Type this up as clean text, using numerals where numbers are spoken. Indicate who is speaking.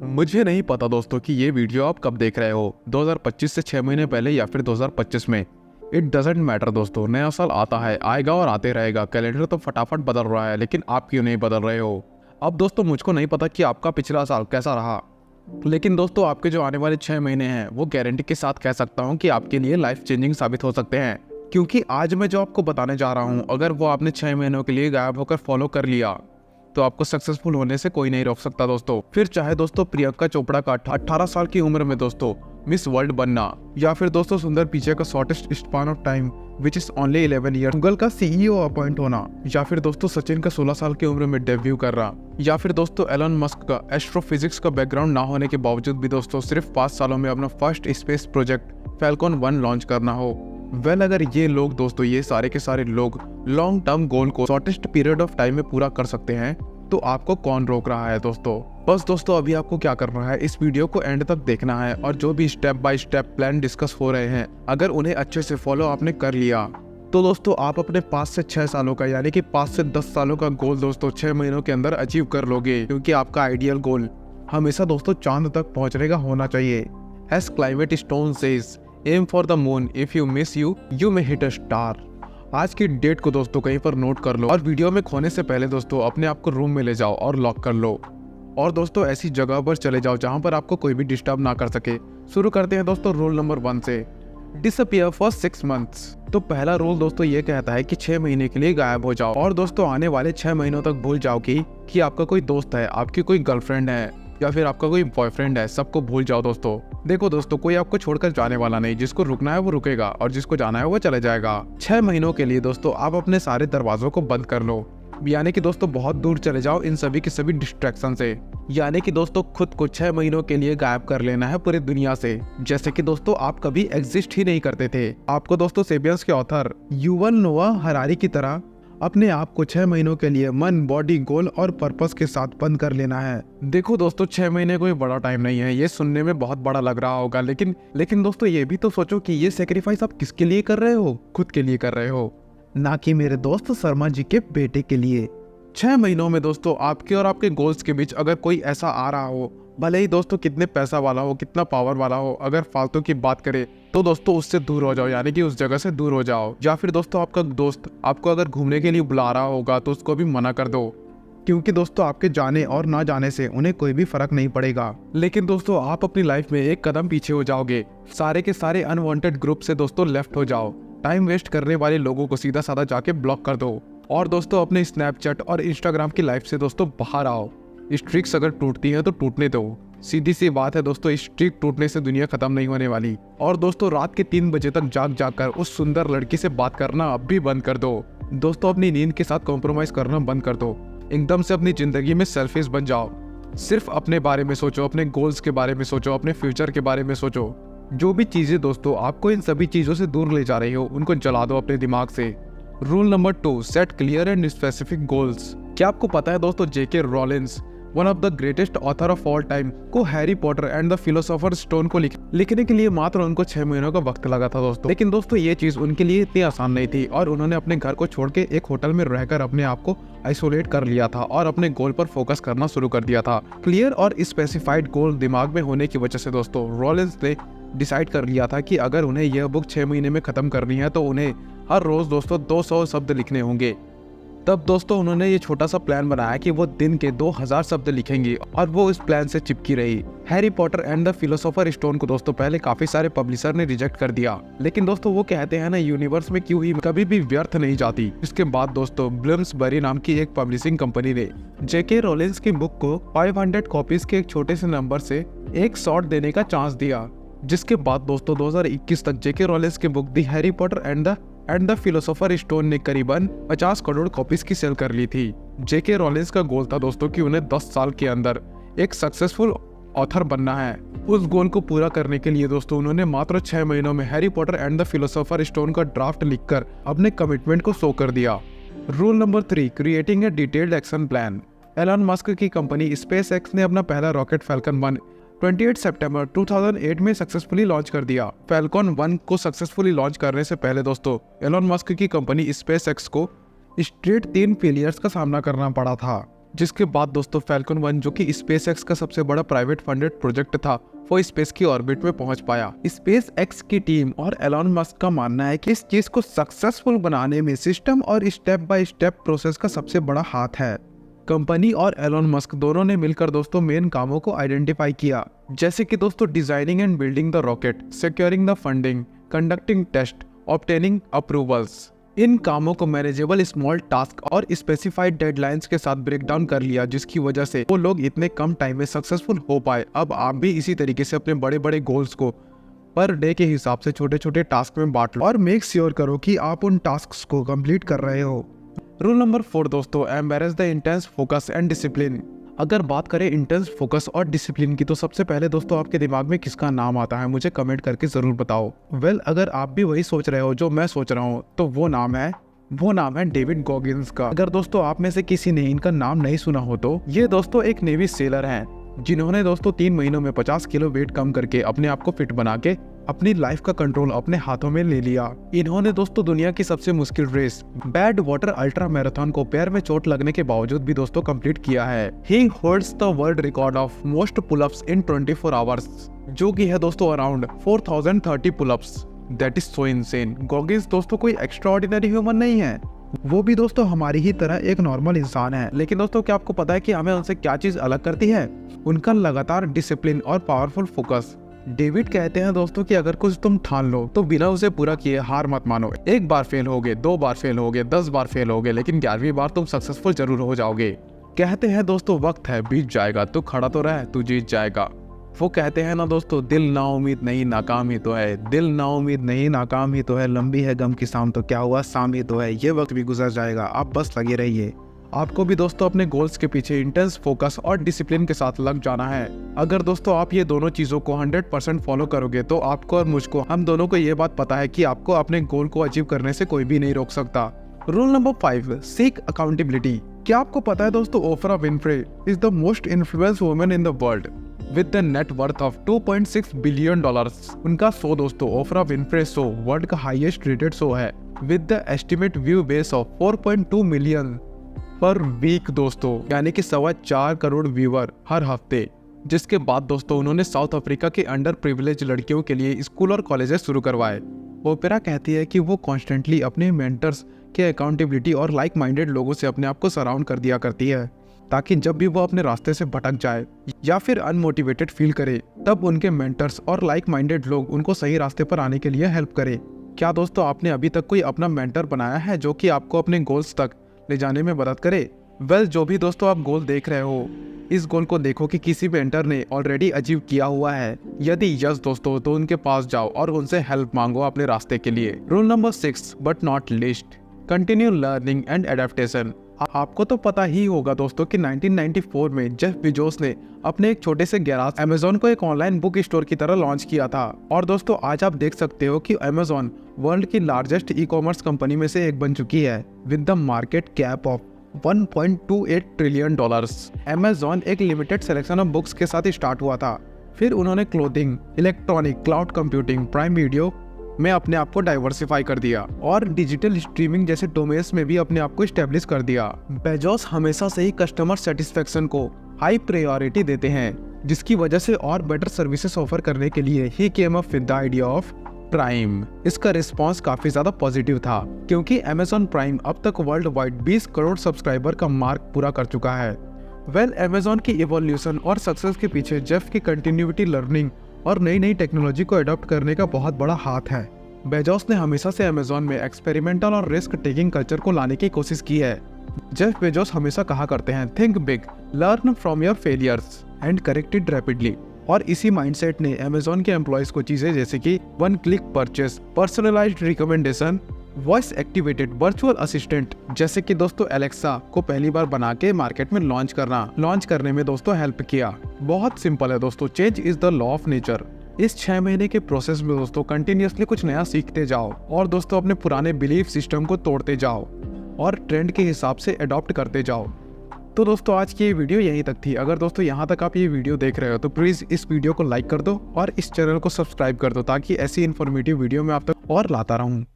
Speaker 1: मुझे नहीं पता दोस्तों कि ये वीडियो आप कब देख रहे हो, 2025 से 6 महीने पहले या फिर 2025 में। इट डजेंट मैटर दोस्तों, नया साल आता है, आएगा और आते रहेगा। कैलेंडर तो फटाफट बदल रहा है, लेकिन आप क्यों नहीं बदल रहे हो। अब दोस्तों मुझको नहीं पता कि आपका पिछला साल कैसा रहा, लेकिन दोस्तों आपके जो आने वाले 6 महीने हैं वो गारंटी के साथ कह सकता हूँ कि आपके लिए लाइफ चेंजिंग साबित हो सकते हैं। क्योंकि आज मैं जो आपको बताने जा रहा हूँ, अगर वो आपने 6 महीनों के लिए गायब होकर फॉलो कर लिया तो आपको सक्सेसफुल होने से कोई नहीं रोक सकता दोस्तों। फिर चाहे दोस्तों प्रियंका चोपड़ा का 18 साल की उम्र में दोस्तों मिस वर्ल्ड बनना, या फिर दोस्तों सुंदर पिचाई का shortest span of time which is only 11 year Google का सीईओ अपॉइंट होना, या फिर दोस्तों सचिन का 16 साल की उम्र में डेब्यू करना, या फिर दोस्तों एलन मस्क का एस्ट्रोफिजिक्स का बैकग्राउंड ना होने के बावजूद भी दोस्तों सिर्फ 5 सालों में अपना first space project falcon 1 launch करना हो। अगर ये लोग दोस्तों, ये सारे के सारे लोग लॉन्ग टर्म गोल को शॉर्टेस्ट पीरियड ऑफ टाइम में पूरा कर सकते हैं, तो आपको कौन रोक रहा है दोस्तों। बस दोस्तों अभी आपको क्या करना है, इस वीडियो को एंड तक देखना है और जो भी step by step plan discuss हो रहे हैं, अगर उन्हें अच्छे से फॉलो आपने कर लिया तो दोस्तों आप अपने 5 से 6 सालों का यानी कि 5 से 10 सालों का गोल दोस्तों 6 महीनों के अंदर अचीव कर लोगे। क्योंकि आपका आइडियल गोल हमेशा दोस्तों चांद तक पहुंचने का होना चाहिए। As Clement Stone says, aim for the moon, if you miss you may hit a star. आज की डेट को दोस्तों कहीं पर नोट कर लो और वीडियो में खोने से पहले दोस्तों अपने आप को रूम में ले जाओ और लॉक कर लो, और दोस्तों ऐसी जगह पर चले जाओ जहां पर आपको कोई भी डिस्टर्ब ना कर सके। शुरू करते हैं दोस्तों रूल नंबर 1 से, डिसअपियर फॉर 6 मंथ्स। तो पहला रूल दोस्तों ये कहता है कि 6 महीने के लिए गायब हो जाओ, और दोस्तों आने वाले 6 महीनों तक भूल जाओ कि आपका कोई दोस्त है, आपकी कोई गर्लफ्रेंड है या फिर आपका कोई बॉयफ्रेंड है। सबको भूल जाओ दोस्तों। देखो दोस्तों कोई आपको छोड़कर जाने वाला नहीं, जिसको रुकना है वो रुकेगा और जिसको जाना है वो चले जाएगा। 6 महीनों के लिए दोस्तों आप अपने सारे दरवाजों को बंद कर लो, यानी कि दोस्तों बहुत दूर चले जाओ इन सभी के सभी डिस्ट्रैक्शन से। यानी कि दोस्तों खुद को 6 महीनों के लिए गायब कर लेना है पूरी दुनिया से, जैसे कि दोस्तों आप कभी एग्जिस्ट ही नहीं करते थे। आपको दोस्तों सेपियंस के ऑथर युवल नोआ हरारी की तरह अपने आप को 6 महीनों के लिए मन, बॉडी, गोल और पर्पस के साथ बंद कर लेना है। देखो दोस्तों 6 महीने कोई बड़ा टाइम नहीं है, ये सुनने में बहुत बड़ा लग रहा होगा, लेकिन दोस्तों ये भी तो सोचो कि ये सेक्रीफाइस आप किसके लिए कर रहे हो, खुद के लिए कर रहे हो, ना कि मेरे दोस्त शर्मा जी के बेटे के लिए। 6 महीनों में दोस्तों आपके और आपके गोल्स के बीच अगर कोई ऐसा आ रहा हो, भले ही दोस्तों कितने पैसा वाला हो, कितना पावर वाला हो, अगर फालतू की बात करे तो दोस्तों उससे दूर हो जाओ, यानी कि उस जगह से दूर हो जाओ। या फिर दोस्तों आपका दोस्त आपको अगर घूमने के लिए बुला रहा होगा तो उसको भी मना कर दो, क्योंकि दोस्तों आपके जाने और ना जाने से उन्हें कोई भी फर्क नहीं पड़ेगा। लेकिन दोस्तों आप अपनी लाइफ में एक कदम पीछे हो जाओगे, सारे के सारे अनवांटेड ग्रुप से दोस्तों लेफ्ट हो जाओ, टाइम वेस्ट करने वाले लोगों को सीधा साधा जाके ब्लॉक कर दो, और दोस्तों अपने स्नैपचैट और इंस्टाग्राम की लाइफ से दोस्तों बाहर आओ। स्ट्रिक्स अगर टूटती हैं तो टूटने दो, सीधी सी बात है दोस्तों, स्ट्रिक टूटने से दुनिया खत्म नहीं होने वाली। और दोस्तों रात के 3 बजे तक जाग कर उस सुंदर लड़की से बात करना अब भी बंद कर दो। दोस्तों अपनी नींद के साथ कॉम्प्रोमाइज करना बंद कर दो, एकदम से अपनी जिंदगी में सेल्फिश बन जाओ। सिर्फ अपने बारे में सोचो, अपने गोल्स के बारे में सोचो, अपने फ्यूचर के बारे में सोचो। जो भी चीजें दोस्तों आपको इन सभी चीजों से दूर ले जा रही हो उनको जला दो अपने दिमाग से। Rule number 2, set clear and specific goals. क्या आपको पता है दोस्तों JK Rowlings, one of the greatest author of all time, को Harry Potter and the philosopher stone को लिखने के लिए मात्र उनको 6 महीनों का वक्त लगा था दोस्तों। लेकिन दोस्तों ये चीज उनके लिए इतनी आसान नहीं थी, और उन्होंने अपने घर को छोड़ के एक होटल में रहकर अपने आप को आइसोलेट कर लिया था और अपने गोल पर फोकस करना शुरू कर दिया था। क्लियर और स्पेसिफाइड गोल दिमाग में होने की वजह से दोस्तों रोलिंस ने डिसाइड कर लिया था कि अगर उन्हें यह बुक 6 महीने में खत्म करनी है तो उन्हें हर रोज दोस्तों 200 शब्द लिखने होंगे। तब दोस्तों उन्होंने ये छोटा सा प्लान बनाया कि वो दिन के 2000 शब्द लिखेंगी, और वो इस प्लान से चिपकी रही। Harry Potter and the philosopher stone को दोस्तों पहले काफी सारे पब्लिशर ने रिजेक्ट कर दिया, लेकिन दोस्तों वो कहते हैं ना, यूनिवर्स में क्यों ही कभी भी व्यर्थ नहीं जाती। इसके बाद दोस्तों ब्लिम्सबरी नाम की एक पब्लिशिंग कंपनी ने जेके रोलिंस की बुक को 500 कॉपीज के एक छोटे से नंबर से एक शॉट देने का चांस दिया, जिसके बाद दोस्तों 2021 तक जेके रोलिंस की book the Harry Potter and the philosopher stone ने करीबन 50 करोड़ कॉपीज की सेल कर ली थी। जेके रोलिंस का गोल था दोस्तों कि उन्हें 10 साल के अंदर एक सक्सेसफुल ऑथर बनना है। उस गोल को पूरा करने के लिए दोस्तों उन्होंने मात्र 6 महीनों में Harry Potter and the philosopher stone का ड्राफ्ट लिखकर अपने कमिटमेंट को शो कर दिया। Rule number 3, creating a detailed action plan. Elon Musk की कंपनी स्पेस एक्स ने अपना पहला रॉकेट फैल्कन 1 28 सितंबर 2008 में सक्सेसफुली लॉन्च कर दिया। फैल्कन 1 को सक्सेसफुली लॉन्च करने से पहले दोस्तों एलन मस्क की कंपनी स्पेस एक्स को स्ट्रेट 3 फेलियर्स का सामना करना पड़ा था। जिसके बाद दोस्तों फैल्कन 1 जो कि स्पेसएक्स का सबसे बड़ा प्राइवेट फंडेड प्रोजेक्ट था, वो स्पेस की ऑर्बिट में पहुंच पाया। स्पेसएक्स की टीम और एलॉन मस्क का मानना है कि इस चीज को सक्सेसफुल बनाने में सिस्टम और स्टेप बाय स्टेप प्रोसेस का सबसे बड़ा हाथ है। कंपनी और एलॉन मस्क दोनों ने मिलकर दोस्तों मेन कामों को आइडेंटिफाई किया, जैसे कि दोस्तों designing and building the rocket, securing the funding, conducting test, obtaining approvals. इन कामों को मैनेजेबल स्मॉल टास्क और स्पेसिफाइड डेडलाइंस के साथ ब्रेक डाउन कर लिया, जिसकी वजह से वो लोग इतने कम टाइम में सक्सेसफुल हो पाए। अब आप भी इसी तरीके से अपने बड़े बड़े गोल्स को पर डे के हिसाब से छोटे छोटे टास्क में बांट लो और मेक श्योर करो कि आप उन टास्क को कंप्लीट कर रहे हो। रूल नंबर 4 दोस्तों, embarrass the intense focus and discipline. अगर बात करें इंटेंस फोकस और डिसिप्लिन की, तो सबसे पहले दोस्तों आपके दिमाग में किसका नाम आता है, मुझे कमेंट करके जरूर बताओ। वेल, अगर आप भी वही सोच रहे हो जो मैं सोच रहा हूँ, तो वो नाम है डेविड गॉगिंस का। अगर दोस्तों आप में से किसी ने इनका नाम नहीं सुना हो, तो ये दोस्तों एक नेवी सेलर हैं, जिन्होंने दोस्तों 3 महीनों में 50 किलो वेट कम करके अपने आप को फिट बना के अपनी लाइफ का कंट्रोल अपने हाथों में ले लिया। इन्होंने दोस्तों दुनिया की सबसे मुश्किल race Badwater ultra marathon को पैर में चोट लगने के बावजूद भी दोस्तों कंप्लीट किया है। ही holds the world record of most pullups in 24 hours, जो कि है दोस्तों around 4030 pullups. That is so insane. Goggins दोस्तों कोई एक्स्ट्रा ऑर्डिनरी ह्यूमन नहीं है, वो भी दोस्तों हमारी ही तरह एक नॉर्मल इंसान है। लेकिन दोस्तों क्या आपको पता है कि हमें उनसे क्या चीज अलग करती है? उनका लगातार डिसिप्लिन और पावरफुल फोकस। डेविड कहते हैं दोस्तों कि अगर कुछ तुम ठान लो तो बिना उसे पूरा किए हार मत मानो। एक बार फेल होगे, 2 बार फेल होगे, 10 बार फेल होगे, लेकिन 11वीं बार तुम सक्सेसफुल जरूर हो जाओगे। कहते हैं दोस्तों वक्त है बीत जाएगा, तू खड़ा तो रह, तू जीत जाएगा। वो कहते हैं ना दोस्तों, दिल ना उम्मीद नहीं नाकाम ही तो है, दिल ना उम्मीद नहीं नाकाम ही तो है, लंबी है गम की शाम तो क्या हुआ शाम ही तो है, ये वक्त भी गुजर जाएगा, आप बस लगे रहिए। आपको भी दोस्तों अपने गोल्स के पीछे इंटेंस फोकस और डिसिप्लिन के साथ लग जाना है। अगर दोस्तों आप ये दोनों चीजों को 100% फॉलो करोगे, तो आपको और मुझको, हम दोनों को ये बात पता है कि आपको अपने गोल को अचीव करने से कोई भी नहीं रोक सकता। Rule number 5, seek accountability. क्या आपको पता है दोस्तों, Oprah Winfrey is the most influence woman in the world with the net worth of $2.6 billion. उनका शो दोस्तों ओफ्रा विनफ्रे शो वर्ल्ड का हाईएस्ट रेटेड शो है with the estimate view base of 4.2 million per week दोस्तों, यानी कि 4.25 crore viewer हर हफ्ते। जिसके बाद दोस्तों उन्होंने साउथ अफ्रीका के अंडर प्रिविलेज लड़कियों के लिए स्कूल और कॉलेजेस शुरू करवाए। ओपेरा कहती है कि वो कॉन्स्टेंटली अपने मेंटर्स के अकाउंटेबिलिटी और लाइक माइंडेड लोगों से अपने आप को सराउंड कर दिया करती है, ताकि जब भी वो अपने रास्ते से भटक जाए या फिर अनमोटिवेटेड फील करे, तब उनके मेंटर्स और लाइक माइंडेड लोग उनको सही रास्ते पर आने के लिए हेल्प करे। क्या दोस्तों आपने अभी तक कोई अपना मेंटर बनाया है जो कि आपको अपने गोल्स तक ले जाने में मदद करे? वेल, जो भी दोस्तों आप गोल देख रहे हो, इस गोल को देखो कि किसी मेंटर ने ऑलरेडी अचीव किया हुआ है। यदि यस दोस्तों, तो उनके पास जाओ और उनसे हेल्प मांगो अपने रास्ते के लिए। Rule number 6 but not list, continue learning and adaptation. आपको तो पता ही होगा दोस्तों कि 1994 में जेफ बेजोस ने अपने एक छोटे से गैराज अमेज़न को एक ऑनलाइन बुक स्टोर की तरह लॉन्च किया था। और दोस्तों आज आप देख सकते हो कि अमेज़न वर्ल्ड की लार्जेस्ट ई कॉमर्स कंपनी में से एक बन चुकी है with the market cap of $1.28 trillion. Amazon एक लिमिटेड सिलेक्शन ऑफ बुक्स के साथ स्टार्ट हुआ था, फिर उन्होंने clothing, electronic, cloud computing, prime video में अपने आप को डाइवर्सिफाई कर दिया और डिजिटल स्ट्रीमिंग जैसे डोमेन्स में भी अपने आप को स्टैब्लिश कर दिया। बेजोस हमेशा से ही कस्टमर सेटिस्फेक्शन को हाई प्रायोरिटी देते हैं, जिसकी वजह से और बेटर सर्विसेज ऑफर करने के लिए he came up with the idea of Prime. इसका रिस्पांस काफी ज्यादा पॉजिटिव था, क्योंकि अमेज़न प्राइम अब तक वर्ल्ड वाइड 20 करोड़ सब्सक्राइबर का मार्क पूरा कर चुका है। वेल, अमेज़न की इवोल्यूशन और सक्सेस के पीछे जेफ की कंटिन्यूटी लर्निंग और नई नई टेक्नोलॉजी को अडॉप्ट करने का बहुत बड़ा हाथ है। बेजोस ने हमेशा से अमेज़न में एक्सपेरिमेंटल और रिस्क टेकिंग कल्चर को लाने की कोशिश की है। जेफ बेजोस हमेशा कहा करते हैं, think big, learn from your failures and correct it rapidly. और इसी माइंडसेट ने अमेज़न के एम्प्लॉयज को चीजें जैसे कि 1 click purchase, personalised recommendation, voice activated virtual assistant जैसे कि दोस्तों एलेक्सा को पहली बार बना के मार्केट में लॉन्च करने में दोस्तों हेल्प किया। बहुत सिंपल है दोस्तों, change is the law of nature. इस 6 महीने के प्रोसेस में दोस्तों कंटिन्यूअसली कुछ नया सीखते जाओ और दोस्तों अपने पुराने बिलीफ सिस्टम को तोड़ते जाओ और ट्रेंड के हिसाब से अडॉप्ट करते जाओ। तो दोस्तों आज की ये वीडियो यहीं तक थी। अगर दोस्तों यहाँ तक आप ये वीडियो देख रहे हो तो प्लीज इस वीडियो को लाइक कर दो और इस चैनल को सब्सक्राइब कर दो, ताकि ऐसी इन्फॉर्मेटिव वीडियो मैं आप तक और लाता रहूँ।